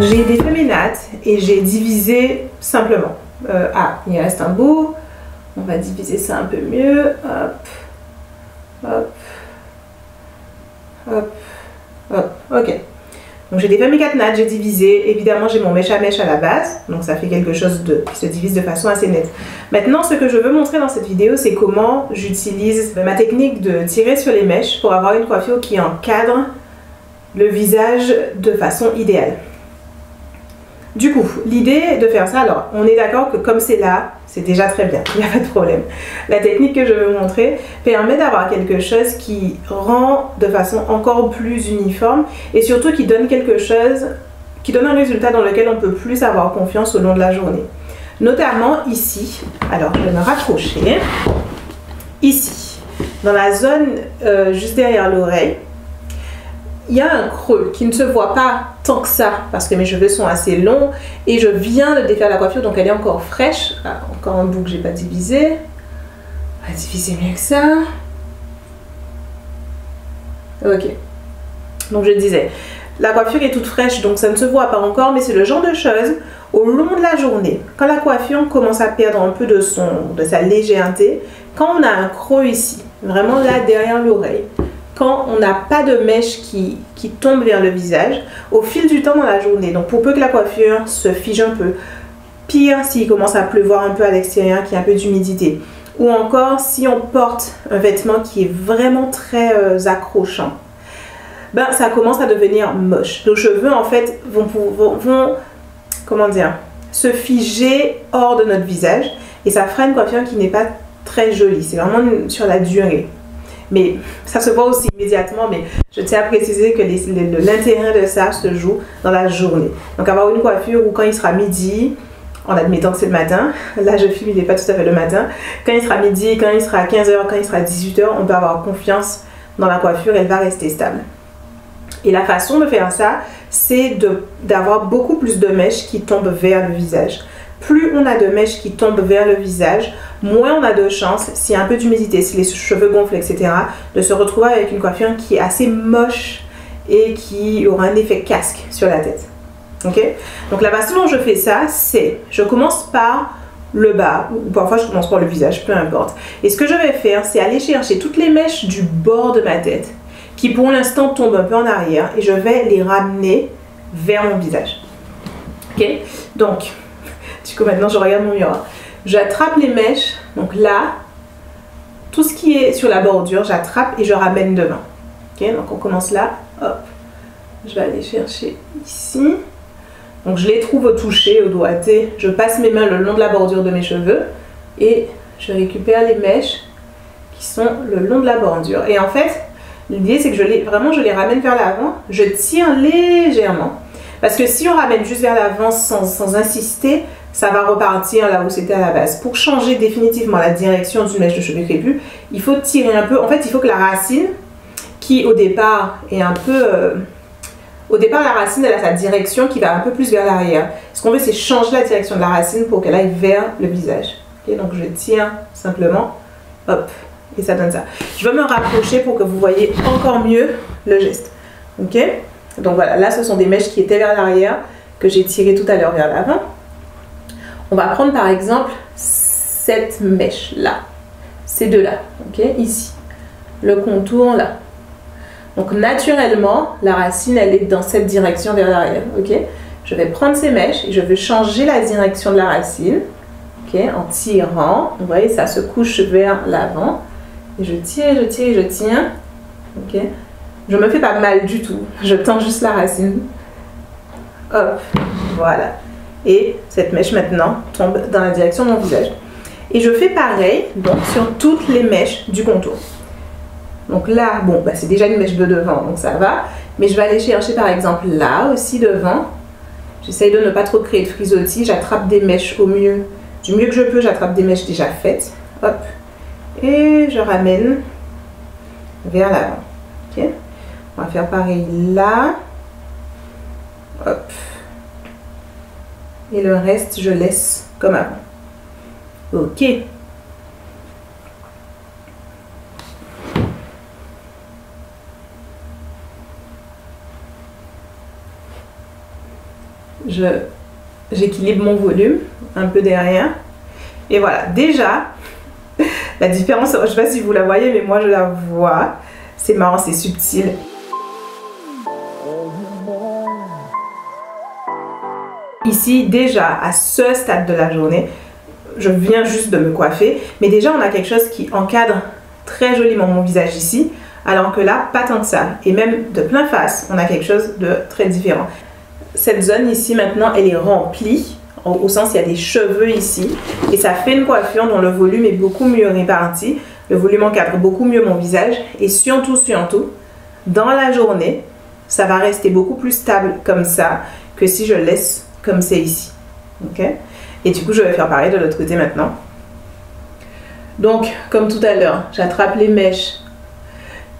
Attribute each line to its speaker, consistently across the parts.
Speaker 1: J'ai défait mes nattes et j'ai divisé simplement. Il reste un bout. On va diviser ça un peu mieux. Hop, hop, hop, hop. Ok. Donc j'ai défait mes 4 nattes, j'ai divisé. Évidemment, j'ai mon mèche à la base. Donc ça fait quelque chose qui se divise de façon assez nette. Maintenant, ce que je veux montrer dans cette vidéo, c'est comment j'utilise ma technique de tirer sur les mèches pour avoir une coiffure qui encadre le visage de façon idéale. Du coup, l'idée de faire ça, alors on est d'accord que comme c'est là, c'est déjà très bien, il n'y a pas de problème. La technique que je veux vous montrer permet d'avoir quelque chose qui rend de façon encore plus uniforme et surtout qui donne quelque chose, qui donne un résultat dans lequel on peut plus avoir confiance au long de la journée. Notamment ici, alors je vais me rapprocher, ici, dans la zone juste derrière l'oreille, il y a un creux qui ne se voit pas tant que ça parce que mes cheveux sont assez longs et je viens de défaire la coiffure donc elle est encore fraîche. Ah, encore un bout que j'ai pas divisé. On va diviser mieux que ça. Ok. Donc je disais, la coiffure est toute fraîche donc ça ne se voit pas encore mais c'est le genre de choses au long de la journée. Quand la coiffure commence à perdre un peu de sa légèreté, quand on a un creux ici, vraiment là derrière l'oreille, quand on n'a pas de mèche qui tombe vers le visage au fil du temps dans la journée. Donc pour peu que la coiffure se fige un peu, pire s'il commence à pleuvoir un peu à l'extérieur, qu'il y a un peu d'humidité, ou encore si on porte un vêtement qui est vraiment très accrochant, ben ça commence à devenir moche. Nos cheveux en fait vont comment dire, se figer hors de notre visage et ça fera une coiffure qui n'est pas très jolie. C'est vraiment sur la durée. Mais ça se voit aussi immédiatement, mais je tiens à préciser que l'intérêt de ça se joue dans la journée. Donc avoir une coiffure où quand il sera midi, en admettant que c'est le matin, là je filme, il n'est pas tout à fait le matin, quand il sera midi, quand il sera 15 h, quand il sera 18 h, on peut avoir confiance dans la coiffure, elle va rester stable. Et la façon de faire ça, c'est d'avoir beaucoup plus de mèches qui tombent vers le visage. Plus on a de mèches qui tombent vers le visage, moins on a de chances, s'il y a un peu d'humidité, si les cheveux gonflent, etc., de se retrouver avec une coiffure qui est assez moche et qui aura un effet casque sur la tête. Ok? Donc la façon dont je fais ça, c'est, je commence par le bas, ou parfois je commence par le visage, peu importe. Et ce que je vais faire, c'est aller chercher toutes les mèches du bord de ma tête, qui pour l'instant tombent un peu en arrière, et je vais les ramener vers mon visage. Ok? Donc, du coup maintenant je regarde mon miroir. J'attrape les mèches, donc là, tout ce qui est sur la bordure, j'attrape et je ramène devant. Ok, donc on commence là, hop, je vais aller chercher ici. Donc je les trouve au toucher, au doigté, je passe mes mains le long de la bordure de mes cheveux et je récupère les mèches qui sont le long de la bordure. Et en fait, l'idée c'est que je les ramène vers l'avant, je tire légèrement. Parce que si on ramène juste vers l'avant sans insister, ça va repartir là où c'était à la base. Pour changer définitivement la direction d'une mèche de cheveux crépus, il faut tirer un peu. En fait, il faut que la racine, qui au départ est un peu... au départ, la racine, elle a sa direction qui va un peu plus vers l'arrière. Ce qu'on veut, c'est changer la direction de la racine pour qu'elle aille vers le visage. Okay, donc, je tire simplement, hop, et ça donne ça. Je vais me rapprocher pour que vous voyez encore mieux le geste. Ok? Donc voilà, là, ce sont des mèches qui étaient vers l'arrière, que j'ai tirées tout à l'heure vers l'avant. On va prendre par exemple cette mèche-là, ces deux-là, ok, ici, le contour là. Donc naturellement, la racine, elle est dans cette direction vers l'arrière, ok. Je vais prendre ces mèches et je vais changer la direction de la racine, ok, en tirant. Vous voyez, ça se couche vers l'avant. Et je tire, je tire, je tiens, ok. Je me fais pas mal du tout, je tends juste la racine. Hop, voilà. Et cette mèche maintenant tombe dans la direction de mon visage. Et je fais pareil donc sur toutes les mèches du contour. Donc là, bon, bah, c'est déjà une mèche de devant, donc ça va. Mais je vais aller chercher par exemple là aussi devant. J'essaye de ne pas trop créer de frisottis. J'attrape des mèches au mieux. Du mieux que je peux, j'attrape des mèches déjà faites. Hop. Et je ramène vers l'avant. Ok. On va faire pareil là. Hop. Et le reste, je laisse comme avant. Ok. j'équilibre mon volume un peu derrière. Et voilà, déjà, la différence, je ne sais pas si vous la voyez, mais moi je la vois. C'est marrant, c'est subtil. Ici, déjà, à ce stade de la journée, je viens juste de me coiffer, mais déjà on a quelque chose qui encadre très joliment mon visage ici, alors que là, pas tant que ça. Et même de plein face, on a quelque chose de très différent. Cette zone ici, maintenant, elle est remplie, au sens il y a des cheveux ici, et ça fait une coiffure dont le volume est beaucoup mieux réparti, le volume encadre beaucoup mieux mon visage, et surtout, dans la journée, ça va rester beaucoup plus stable comme ça, que si je laisse comme c'est ici. Ok? Et du coup, je vais faire pareil de l'autre côté maintenant. Donc, comme tout à l'heure, j'attrape les mèches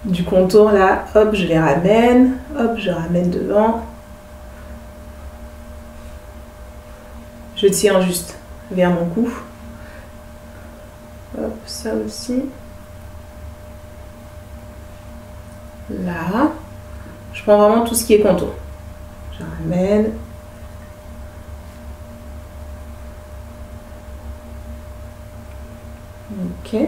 Speaker 1: du contour là, hop, je les ramène, hop, je ramène devant. Je tire juste vers mon cou. Hop, ça aussi. Là. Je prends vraiment tout ce qui est contour. Je ramène. Ok.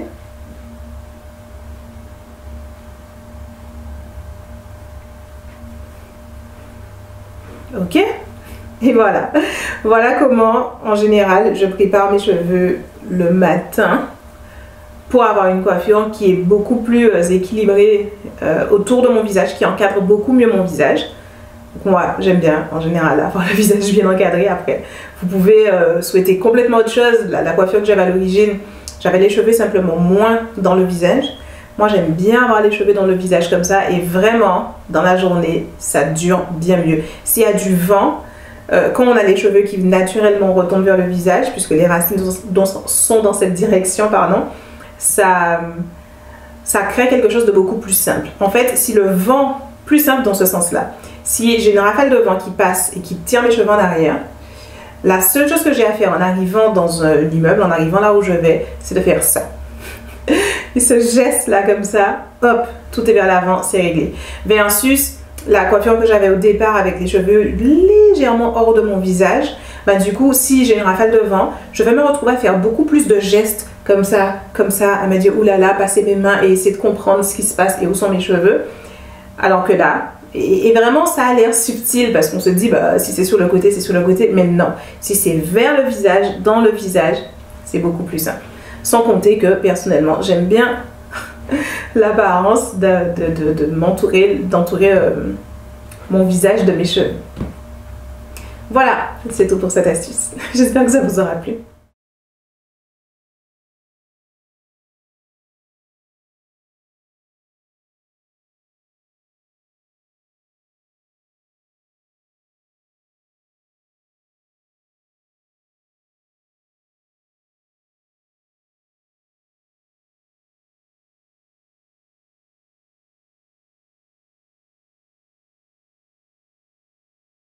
Speaker 1: Ok. Et voilà. Voilà comment, en général, je prépare mes cheveux le matin pour avoir une coiffure qui est beaucoup plus équilibrée autour de mon visage, qui encadre beaucoup mieux mon visage. Donc moi, j'aime bien, en général, avoir le visage bien encadré. Après, vous pouvez souhaiter complètement autre chose. La coiffure que j'avais à l'origine, j'avais les cheveux simplement moins dans le visage. Moi, j'aime bien avoir les cheveux dans le visage comme ça. Et vraiment, dans la journée, ça dure bien mieux. S'il y a du vent, quand on a les cheveux qui naturellement retombent vers le visage, puisque les racines sont dans cette direction, pardon, ça crée quelque chose de beaucoup plus simple. En fait, si le vent, plus simple dans ce sens-là, si j'ai une rafale de vent qui passe et qui tire mes cheveux en arrière, la seule chose que j'ai à faire en arrivant dans un immeuble, en arrivant là où je vais, c'est de faire ça. Et ce geste-là comme ça, hop, tout est vers l'avant, c'est réglé. Versus la coiffure que j'avais au départ avec les cheveux légèrement hors de mon visage, bah du coup, si j'ai une rafale de vent, je vais me retrouver à faire beaucoup plus de gestes comme ça, à me dire oulala, passer mes mains et essayer de comprendre ce qui se passe et où sont mes cheveux. Alors que là, et vraiment ça a l'air subtil parce qu'on se dit bah si c'est sur le côté, c'est sur le côté, mais non, si c'est vers le visage, dans le visage, c'est beaucoup plus simple. Sans compter que personnellement, j'aime bien l'apparence d'entourer mon visage de mes cheveux. Voilà, c'est tout pour cette astuce. J'espère que ça vous aura plu.